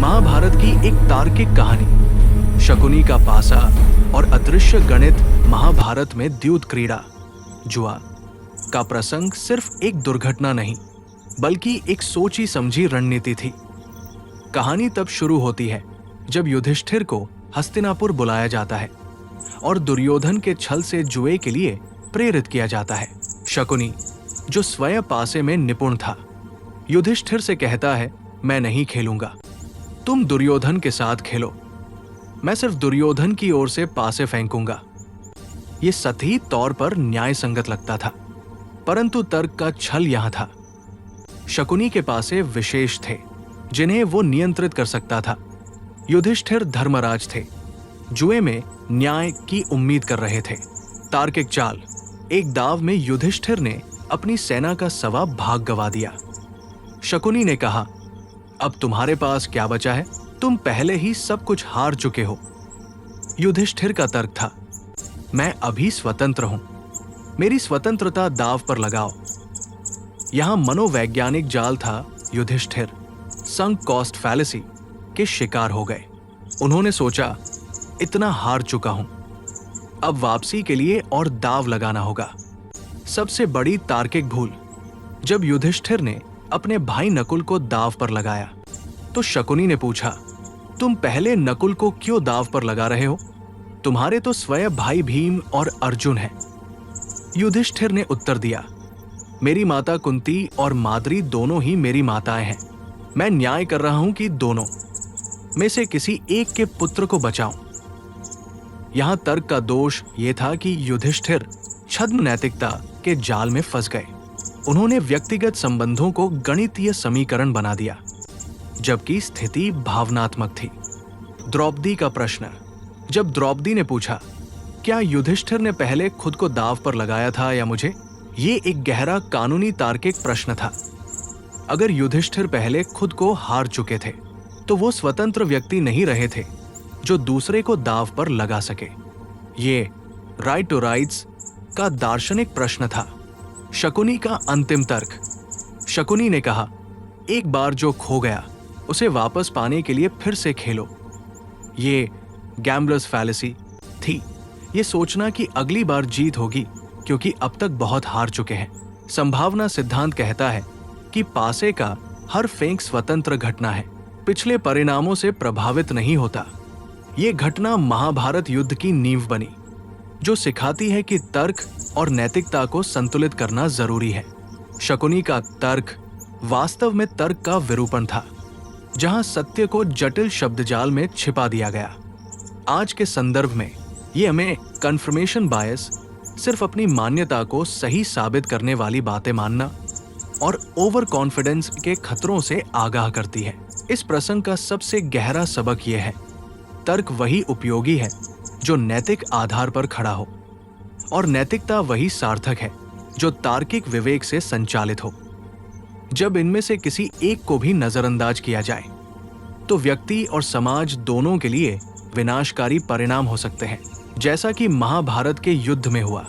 महाभारत की एक तार्किक कहानी। शकुनी का पासा और अदृश्य गणित। महाभारत में द्यूत क्रीड़ा जुआ का प्रसंग सिर्फ एक दुर्घटना नहीं, बल्कि एक सोची समझी रणनीति थी। कहानी तब शुरू होती है जब युधिष्ठिर को हस्तिनापुर बुलाया जाता है और दुर्योधन के छल से जुए के लिए प्रेरित किया जाता है। शकुनी, जो स्वयं पासे में निपुण था, युधिष्ठिर से कहता है, मैं नहीं खेलूंगा, तुम दुर्योधन के साथ खेलो, मैं सिर्फ दुर्योधन की ओर से पासे फेंकूंगा। यह सतही तौर पर न्याय संगत लगता था, परंतु तर्क का छल यहां था। शकुनी के पासे विशेष थे जिन्हें वो नियंत्रित कर सकता था। युधिष्ठिर धर्मराज थे, जुए में न्याय की उम्मीद कर रहे थे। तार्किक चाल। एक दाव में युधिष्ठिर ने अपनी सेना का सवा भाग गवा दिया। शकुनी ने कहा, अब तुम्हारे पास क्या बचा है, तुम पहले ही सब कुछ हार चुके हो। युधिष्ठिर का तर्क था, मैं अभी स्वतंत्र हूं, मेरी स्वतंत्रता दाव पर लगाओ। यहां मनोवैज्ञानिक जाल था। युधिष्ठिर संक कॉस्ट फैलेसी के शिकार हो गए। उन्होंने सोचा, इतना हार चुका हूं, अब वापसी के लिए और दाव लगाना होगा। सबसे बड़ी तार्किक भूल। जब युधिष्ठिर ने अपने भाई नकुल को दाव पर लगाया तो शकुनी ने पूछा, तुम पहले नकुल को क्यों दाव पर लगा रहे हो? तुम्हारे तो स्वयं भाई भीम और अर्जुन हैं। युधिष्ठिर ने उत्तर दिया, मेरी माता कुंती और माद्री दोनों ही मेरी माताएं हैं। मैं न्याय कर रहा हूं कि दोनों में से किसी एक के पुत्र को बचाऊं। यहां तर्क का दोष यह था कि युधिष्ठिर छद्म नैतिकता के जाल में फंस गए। उन्होंने व्यक्तिगत संबंधों को गणितीय समीकरण बना दिया, जबकि स्थिति भावनात्मक थी। द्रौपदी का प्रश्न। जब द्रौपदी ने पूछा, क्या युधिष्ठिर ने पहले खुद को दाव पर लगाया था या मुझे, ये एक गहरा कानूनी तार्किक प्रश्न था। अगर युधिष्ठिर पहले खुद को हार चुके थे तो वो स्वतंत्र व्यक्ति नहीं रहे थे जो दूसरे को दाव पर लगा सके। ये राइट टू राइट्स का दार्शनिक प्रश्न था। शकुनी का अंतिम तर्क। शकुनी ने कहा, एक बार जो खो गया उसे वापस पाने के लिए फिर से खेलो। ये गैम्बलर्स फैलेसी थी, ये सोचना कि अगली बार जीत होगी क्योंकि अब तक बहुत हार चुके हैं। संभावना सिद्धांत कहता है कि पासे का हर फेंक स्वतंत्र घटना है, पिछले परिणामों से प्रभावित नहीं होता। ये घटना महाभारत युद्ध की नींव बनी, जो सिखाती है कि तर्क और नैतिकता को संतुलित करना जरूरी है। शकुनी का तर्क वास्तव में तर्क का विरूपण था, जहां सत्य को जटिल शब्दजाल में छिपा दिया गया। आज के संदर्भ में ये हमें कन्फर्मेशन बायस, सिर्फ अपनी मान्यता को सही साबित करने वाली बातें मानना और ओवर कॉन्फिडेंस के खतरों से आगाह करती है। इस प्रसंग का सबसे गहरा सबक यह है, तर्क वही उपयोगी है जो नैतिक आधार पर खड़ा हो, और नैतिकता वही सार्थक है जो तार्किक विवेक से संचालित हो। जब इनमें से किसी एक को भी नजरअंदाज किया जाए तो व्यक्ति और समाज दोनों के लिए विनाशकारी परिणाम हो सकते हैं, जैसा कि महाभारत के युद्ध में हुआ।